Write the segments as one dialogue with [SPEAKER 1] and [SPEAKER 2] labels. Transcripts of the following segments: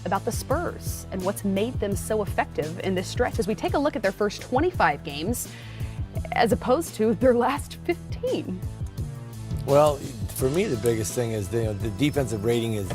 [SPEAKER 1] about the Spurs and what's made them so effective in this stretch as we take a look at their first 25 games as opposed to their last 15.
[SPEAKER 2] Well, for me, the biggest thing is the defensive rating is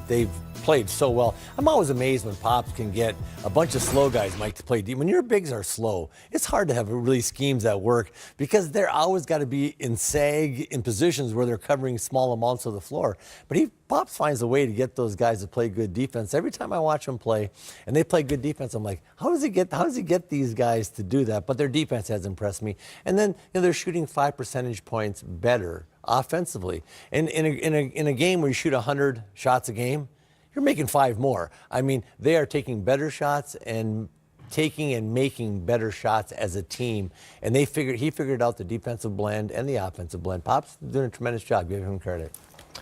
[SPEAKER 2] they've played so well. I'm always amazed when Pops can get a bunch of slow guys, Mike, to play deep. When your bigs are slow, it's hard to have really schemes that work because they're always got to be in sag in positions where they're covering small amounts of the floor. But Pops finds a way to get those guys to play good defense. Every time I watch them play and they play good defense, I'm like, how does he get these guys to do that? But their defense has impressed me. And then they're shooting 5 percentage points better offensively. And in a game where you shoot 100 shots a game, you're making 5 more. I mean, they are taking better shots and taking and making better shots as a team. And he figured out the defensive blend and the offensive blend. Pop's doing a tremendous job. Give him credit.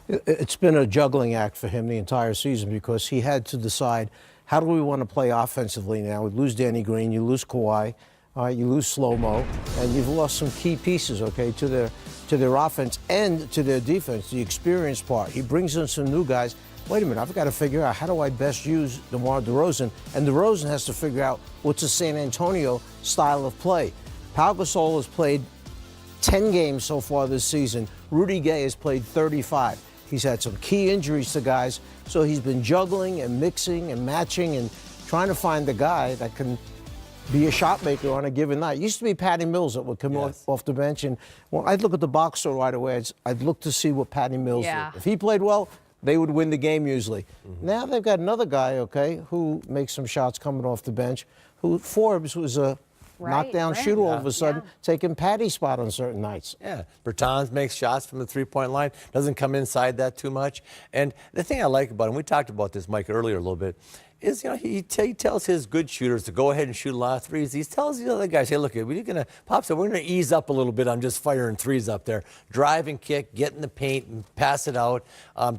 [SPEAKER 3] It's been a juggling act for him the entire season because he had to decide, how do we want to play offensively now? We lose Danny Green, you lose Kawhi, you lose Slow-Mo, and you've lost some key pieces, okay, to their offense and to their defense, the experience part. He brings in some new guys. Wait a minute, I've got to figure out how do I best use DeMar DeRozan, and DeRozan has to figure out what's a San Antonio style of play. Pau Gasol has played 10 games so far this season. Rudy Gay has played 35. He's had some key injuries to guys, so he's been juggling and mixing and matching and trying to find the guy that can be a shot maker on a given night. It used to be Patty Mills that would come off the bench, and well, I'd look at the box score right away. I'd look to see what Patty Mills did. If he played well, they would win the game usually. Now they've got another guy, okay, who makes some shots coming off the bench, who Forbes was a knockdown shooter all of a sudden, taking Patty's spot on certain nights.
[SPEAKER 2] Yeah, Bertans makes shots from the three-point line, doesn't come inside that too much. And the thing I like about him, we talked about this, Mike, earlier a little bit, is, he tells his good shooters to go ahead and shoot a lot of threes. He tells the other guys, hey, look, Pop said, we're going to ease up a little bit on just firing threes up there. Drive and kick, get in the paint and pass it out.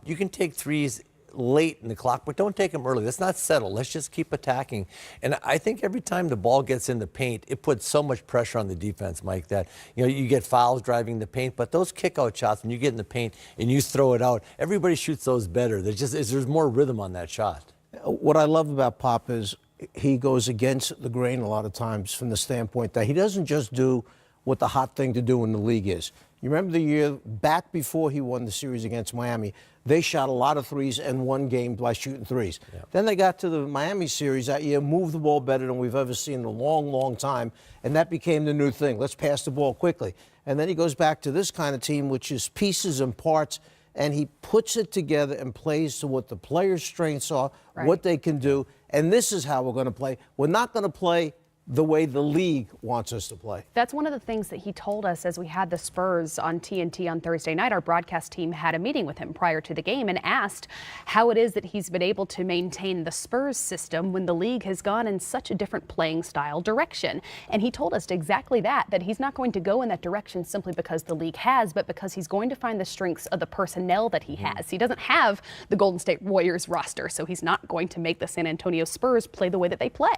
[SPEAKER 2] You can take threes late in the clock, but don't take them early. Let's not settle. Let's just keep attacking. And I think every time the ball gets in the paint, it puts so much pressure on the defense, Mike, that you get fouls driving the paint, but those kick-out shots, when you get in the paint and you throw it out, everybody shoots those better. There's more rhythm on that shot.
[SPEAKER 3] What I love about Pop is he goes against the grain a lot of times from the standpoint that he doesn't just do what the hot thing to do in the league is. You remember the year back before he won the series against Miami, they shot a lot of threes and won games by shooting threes. Then they got to the Miami series that year, moved the ball better than we've ever seen in a long, long time, and that became the new thing. Let's pass the ball quickly. And then he goes back to this kind of team, which is pieces and parts, and he puts it together and plays to what the players' strengths are, what they can do, and this is how we're going to play. We're not going to play the way the league wants us to play.
[SPEAKER 1] That's one of the things that he told us as we had the Spurs on TNT on Thursday night. Our broadcast team had a meeting with him prior to the game and asked how it is that he's been able to maintain the Spurs system when the league has gone in such a different playing style direction. And he told us exactly that he's not going to go in that direction simply because the league has, but because he's going to find the strengths of the personnel that he has. He doesn't have the Golden State Warriors roster, so he's not going to make the San Antonio Spurs play the way that they play.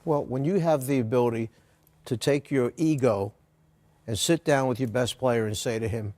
[SPEAKER 3] Well, when you have the ability to take your ego and sit down with your best player and say to him,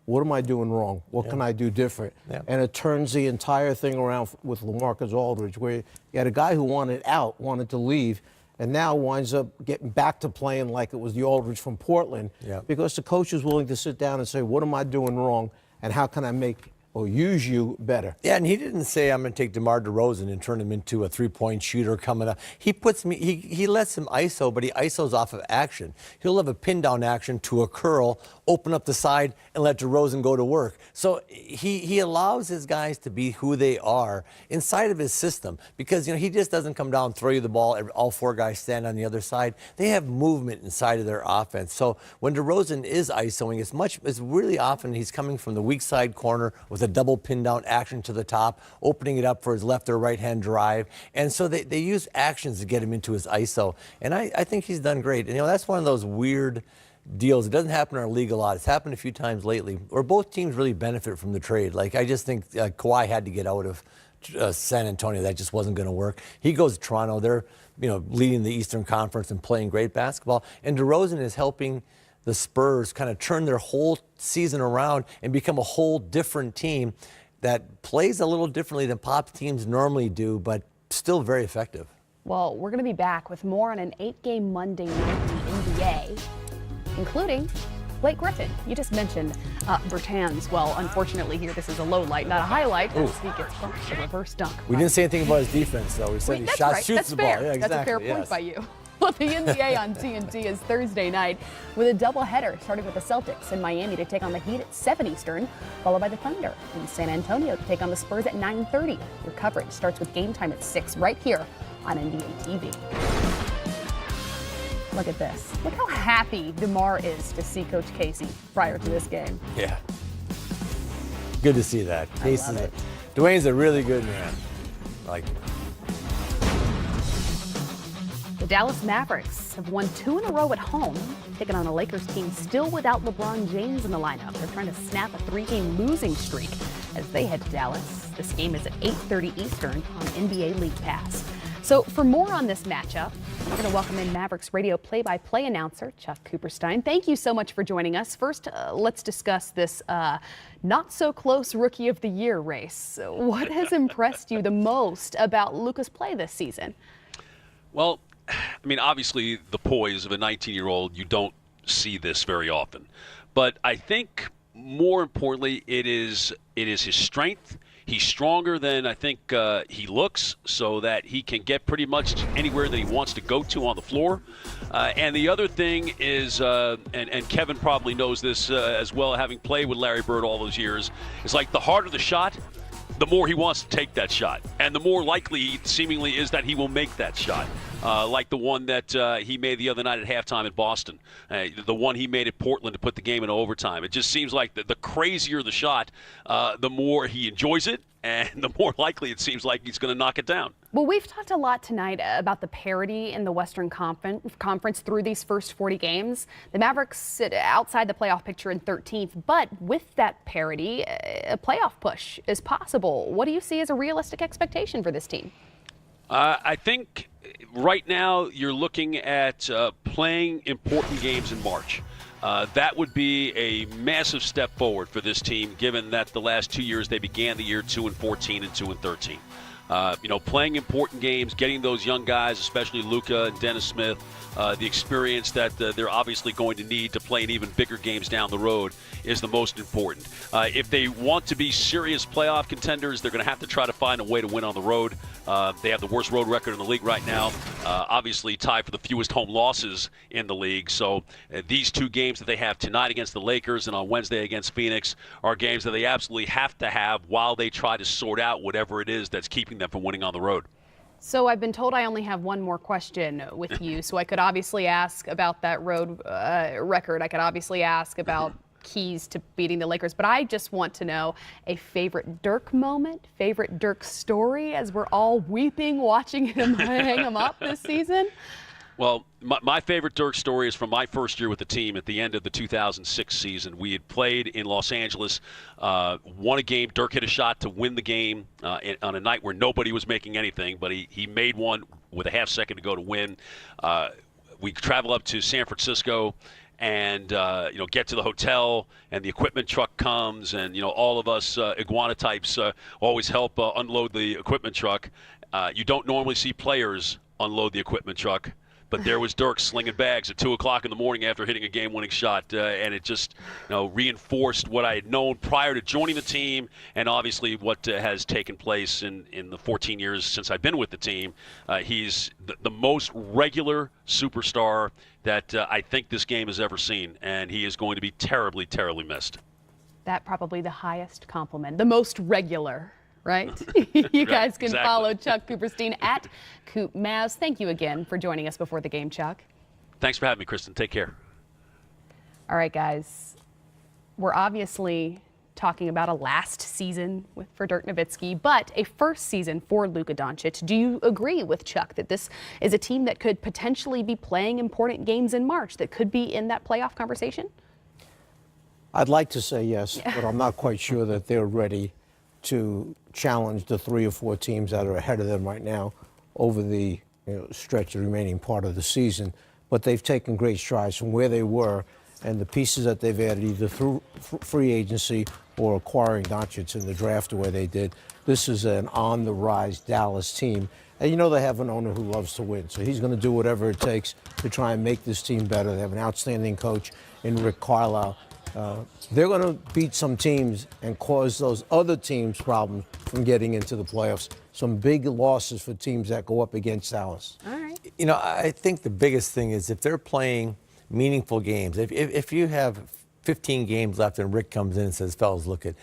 [SPEAKER 3] what am I doing wrong? What can I do different? And it turns the entire thing around with LaMarcus Aldridge, where you had a guy who wanted out, wanted to leave, and now winds up getting back to playing like it was the Aldridge from Portland because the coach is willing to sit down and say, what am I doing wrong, and how can I make or use you better?
[SPEAKER 2] Yeah, and he didn't say I'm going to take DeMar DeRozan and turn him into a three-point shooter coming up. He lets him ISO, but he ISOs off of action. He'll have a pin-down action to a curl, open up the side, and let DeRozan go to work. So he allows his guys to be who they are inside of his system because, he just doesn't come down, throw you the ball, all 4 guys stand on the other side. They have movement inside of their offense. So when DeRozan is ISOing, it's really often he's coming from the weak side corner with a double pin down action to the top, opening it up for his left or right hand drive. And so they use actions to get him into his ISO. And I think he's done great. And that's one of those weird deals. It doesn't happen in our league a lot. It's happened a few times lately where both teams really benefit from the trade. Like, I just think Kawhi had to get out of San Antonio. That just wasn't going to work. He goes to Toronto. They're, leading the Eastern Conference and playing great basketball. And DeRozan is helping the Spurs kind of turn their whole season around and become a whole different team. that plays a little differently than pop teams normally do, but still very effective.
[SPEAKER 1] Well, we're going to be back with more on an 8-game Monday night in the NBA, including Blake Griffin. You just mentioned Bertans. Well, unfortunately here, this is a low light, not a highlight, as he gets bumped to reverse dunk.
[SPEAKER 2] We didn't say anything about his defense, though. We said he shoots the ball.
[SPEAKER 1] Fair.
[SPEAKER 2] Yeah, exactly.
[SPEAKER 1] That's a fair point by you. Well, the NBA on TNT is Thursday night with a doubleheader, starting with the Celtics in Miami to take on the Heat at 7 Eastern, followed by the Thunder in San Antonio to take on the Spurs at 9:30. Your coverage starts with Game Time at 6 right here on NBA TV. Look at this. Look how happy DeMar is to see Coach Casey prior to this game.
[SPEAKER 2] Yeah. Good to see that.
[SPEAKER 1] Love it.
[SPEAKER 2] Dwayne's a really good man. Like,
[SPEAKER 1] The Dallas Mavericks have won 2 in a row at home, taking on a Lakers team still without LeBron James in the lineup. They're trying to snap a 3-game losing streak as they head to Dallas. This game is at 8:30 Eastern on NBA League Pass. So for more on this matchup, we're going to welcome in Mavericks radio play-by-play announcer Chuck Cooperstein. Thank you so much for joining us. First, let's discuss this not-so-close Rookie of the Year race. What has impressed you the most about Luka's play this season?
[SPEAKER 4] Well, I mean, obviously, the poise of a 19-year-old, you don't see this very often. But I think, more importantly, it is his strength. He's stronger than I think he looks, so that he can get pretty much anywhere that he wants to go to on the floor. And the other thing is, and Kevin probably knows this as well, having played with Larry Bird all those years, is like the harder the shot, the more he wants to take that shot. And the more likely he seemingly is that he will make that shot. Like the one that he made the other night at halftime in Boston. The one he made at Portland to put the game in overtime. It just seems like the crazier the shot, the more he enjoys it, and the more likely it seems like he's going to knock it down.
[SPEAKER 1] Well, we've talked a lot tonight about the parity in the Western Conference through these first 40 games. The Mavericks sit outside the playoff picture in 13th, but with that parity, a playoff push is possible. What do you see as a realistic expectation for this team?
[SPEAKER 4] I think right now you're looking at playing important games in March. That would be a massive step forward for this team, given that the last 2 years they began the year 2-14 and 2-13. Playing important games, getting those young guys, especially Luka and Dennis Smith, the experience that they're obviously going to need to play in even bigger games down the road is the most important. If they want to be serious playoff contenders, they're going to have to try to find a way to win on the road. They have the worst road record in the league right now, obviously tied for the fewest home losses in the league. So these 2 games that they have tonight against the Lakers and on Wednesday against Phoenix are games that they absolutely have to have while they try to sort out whatever it is that's keeping them from winning on the road.
[SPEAKER 1] So I've been told I only have one more question with you. So I could obviously ask about that road record. I could obviously ask about keys to beating the Lakers. But I just want to know a favorite Dirk moment, favorite Dirk story as we're all weeping watching him hang him up this season.
[SPEAKER 4] Well, my favorite Dirk story is from my first year with the team at the end of the 2006 season. We had played in Los Angeles, won a game. Dirk hit a shot to win the game on a night where nobody was making anything, but he made one with a half second to go to win. We travel up to San Francisco and get to the hotel, and the equipment truck comes, and all of us iguana types always help unload the equipment truck. You don't normally see players unload the equipment truck. But there was Dirk slinging bags at 2 o'clock in the morning after hitting a game-winning shot, and it just reinforced what I had known prior to joining the team, and obviously what has taken place in the 14 years since I've been with the team. He's the most regular superstar that I think this game has ever seen, and he is going to be terribly, terribly missed.
[SPEAKER 1] That probably the highest compliment, the most regular. Right? You guys can
[SPEAKER 4] exactly.
[SPEAKER 1] follow Chuck Cooperstein at Coop Mavs. Thank you again for joining us before the game, Chuck.
[SPEAKER 4] Thanks for having me, Kristen. Take care.
[SPEAKER 1] All right, guys. We're obviously talking about a last season for Dirk Nowitzki, but a first season for Luka Doncic. Do you agree with Chuck that this is a team that could potentially be playing important games in March, that could be in that playoff conversation?
[SPEAKER 3] I'd like to say yes, but I'm not quite sure that they're ready to challenge the 3 or 4 teams that are ahead of them right now over the stretch of the remaining part of the season. But they've taken great strides from where they were and the pieces that they've added either through free agency or acquiring Doncic in the draft the way they did, this is an on-the-rise Dallas team. And you know they have an owner who loves to win, so he's going to do whatever it takes to try and make this team better. They have an outstanding coach in Rick Carlisle. They're going to beat some teams and cause those other teams problems from getting into the playoffs. Some big losses for teams that go up against Dallas.
[SPEAKER 1] All right.
[SPEAKER 2] You know, I think the biggest thing is if they're playing meaningful games, if you have 15 games left and Rick comes in and says, fellas, looking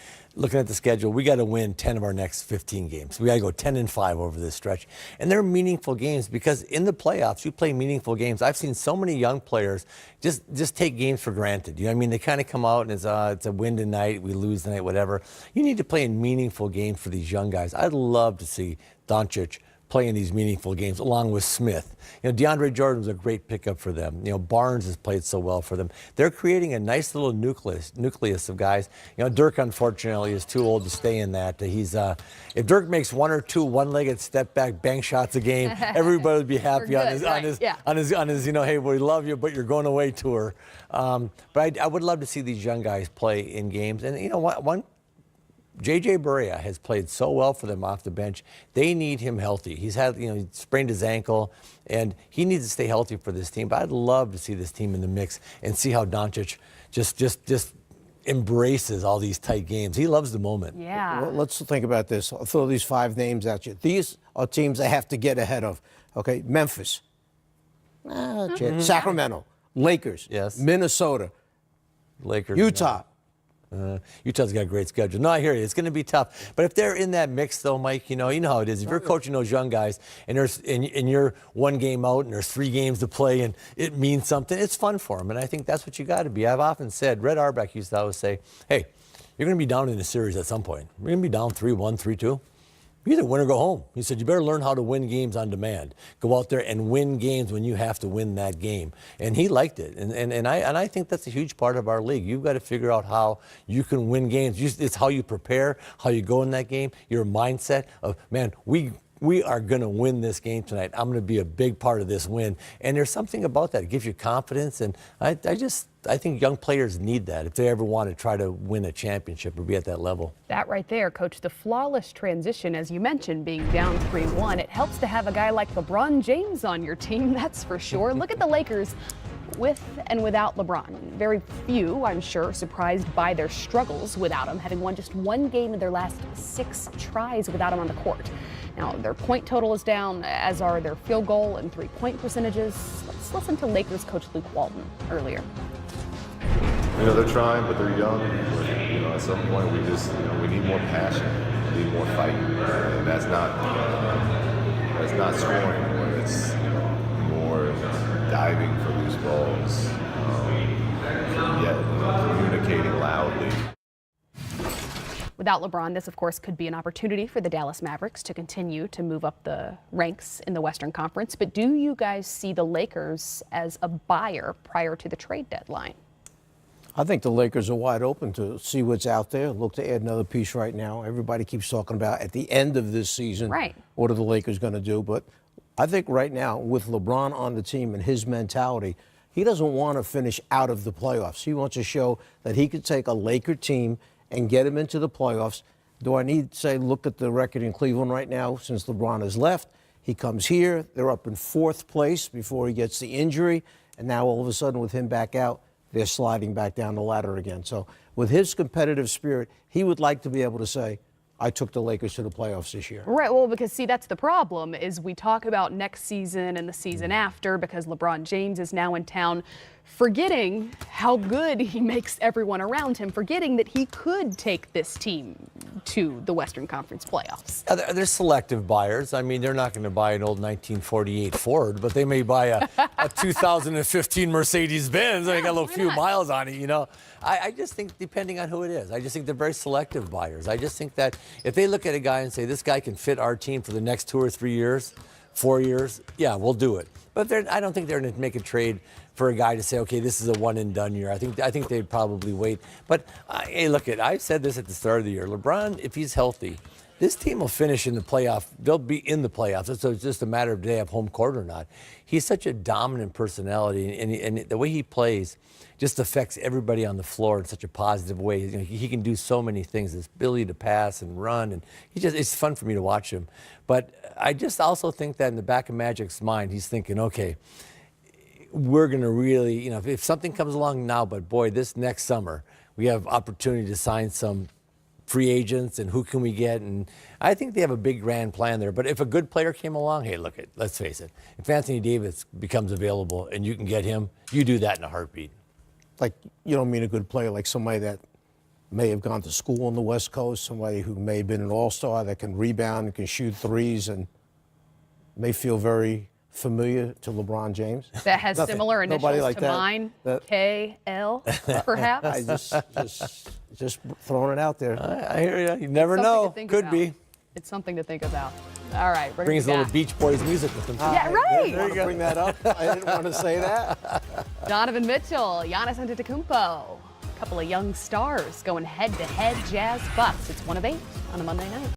[SPEAKER 2] at the schedule, we got to win 10 of our next 15 games. We got to go 10-5 over this stretch. And they're meaningful games because in the playoffs, you play meaningful games. I've seen so many young players just take games for granted. You know what I mean? They kind of come out and it's a win tonight, we lose tonight, whatever. You need to play in meaningful games for these young guys. I'd love to see Doncic playing these meaningful games along with Smith. You know, DeAndre Jordan was a great pickup for them. You know, Barnes has played so well for them. They're creating a nice little nucleus of guys. You know, Dirk, unfortunately, is too old to stay in that. He's if Dirk makes one or two one-legged step back bank shots a game, everybody would be happy on his you know, hey, we love you, but you're going away tour. But I would love to see these young guys play in games. And you know what? J.J. Barea has played so well for them off the bench. They need him healthy. He's had, you know, he sprained his ankle, and he needs to stay healthy for this team. But I'd love to see this team in the mix and see how Doncic just embraces all these tight games. He loves the moment.
[SPEAKER 1] Yeah.
[SPEAKER 3] Well, let's think about this. I'll throw these 5 names at you. These are teams they have to get ahead of. Okay, Memphis, Sacramento, Lakers,
[SPEAKER 2] yes,
[SPEAKER 3] Minnesota,
[SPEAKER 2] Lakers,
[SPEAKER 3] Utah.
[SPEAKER 2] Utah's got a great schedule. No, I hear you. It's going to be tough. But if they're in that mix, though, Mike, you know how it is. If you're coaching those young guys and you're one game out and there's 3 games to play and it means something, it's fun for them. And I think that's what you got to be. I've often said, Red Auerbach used to always say, hey, you're going to be down in a series at some point. We're going to be down 3-1, 3-2. You either win or go home. He said, you better learn how to win games on demand. Go out there and win games when you have to win that game. And he liked it. And I think that's a huge part of our league. You've got to figure out how you can win games. It's how you prepare, how you go in that game, your mindset of, man, we are going to win this game tonight. I'm going to be a big part of this win. And there's something about that. It gives you confidence. And I think young players need that if they ever want to try to win a championship or be at that level.
[SPEAKER 1] That right there, Coach, the flawless transition, as you mentioned, being down 3-1, it helps to have a guy like LeBron James on your team, that's for sure. Look at the Lakers with and without LeBron. Very few, I'm sure, surprised by their struggles without him, having won just 1 game in their last 6 tries without him on the court. Now, their point total is down, as are their field goal and 3-point percentages. Let's listen to Lakers coach Luke Walton earlier.
[SPEAKER 5] You know, they're trying, but they're young. But, you know, at some point, we need more passion, we need more fight, and that's not scoring, but it's more diving for loose balls, yet communicating loudly.
[SPEAKER 1] Without LeBron, this, of course, could be an opportunity for the Dallas Mavericks to continue to move up the ranks in the Western Conference. But do you guys see the Lakers as a buyer prior to the trade deadline?
[SPEAKER 3] I think the Lakers are wide open to see what's out there. Look to add another piece right now. Everybody keeps talking about at the end of this season,
[SPEAKER 1] right,
[SPEAKER 3] what are the Lakers going to do? But I think right now, with LeBron on the team and his mentality, he doesn't want to finish out of the playoffs. He wants to show that he could take a Laker team and get him into the playoffs. Do I need to say, look at the record in Cleveland right now since LeBron has left? He comes here. They're up in 4th place before he gets the injury. And now all of a sudden with him back out, they're sliding back down the ladder again. So with his competitive spirit, he would like to be able to say, I took the Lakers to the playoffs this year.
[SPEAKER 1] Right, well, because see, that's the problem, is we talk about next season and the season after because LeBron James is now in town, forgetting how good he makes everyone around him, forgetting that he could take this team to the Western Conference playoffs.
[SPEAKER 2] They're selective buyers. I mean, they're not going to buy an old 1948 Ford, but they may buy a 2015 Mercedes-Benz. They got a little few miles on it, you know. I just think, depending on who it is, I just think they're very selective buyers. I just think that if they look at a guy and say, this guy can fit our team for the next 2 or 3 years, 4 years, yeah, we'll do it. But I don't think they're going to make a trade for a guy to say, okay, this is a one and done year. I think they'd probably wait. But hey, look, I've said this at the start of the year. LeBron, if he's healthy, This team will finish in the playoff. They'll be in the playoffs. So it's just a matter of do they have home court or not. He's such a dominant personality, and the way he plays just affects everybody on the floor in such a positive way. You know, he can do so many things. His ability to pass and run, and it's fun for me to watch him. But I just also think that in the back of Magic's mind, he's thinking, okay, we're going to really, you know, if something comes along now, but boy, this next summer, we have opportunity to sign some free agents, and who can we get? And I think they have a big grand plan there. But if a good player came along, hey, look, let's face it, if Anthony Davis becomes available and you can get him, you do that in a heartbeat.
[SPEAKER 3] Like, you don't mean a good player like somebody that may have gone to school on the West Coast, somebody who may have been an all-star that can rebound and can shoot threes and may feel very familiar to LeBron James.
[SPEAKER 1] That has similar initials
[SPEAKER 3] like
[SPEAKER 1] to
[SPEAKER 3] that.
[SPEAKER 1] mine, KL, perhaps?
[SPEAKER 3] I just throwing it out there.
[SPEAKER 2] I hear you. You never
[SPEAKER 1] Something
[SPEAKER 2] know.
[SPEAKER 1] to think
[SPEAKER 2] Could
[SPEAKER 1] about.
[SPEAKER 2] be.
[SPEAKER 1] It's something to think about. All right, we're
[SPEAKER 2] Brings a
[SPEAKER 1] going
[SPEAKER 2] little Beach Boys music with him.
[SPEAKER 1] Yeah, right.
[SPEAKER 3] There you go. Bring that up. I didn't want to say that.
[SPEAKER 1] Donovan Mitchell, Giannis Antetokounmpo, a couple of young stars going head-to-head Jazz Bucks. It's 1 of 8 on a Monday night.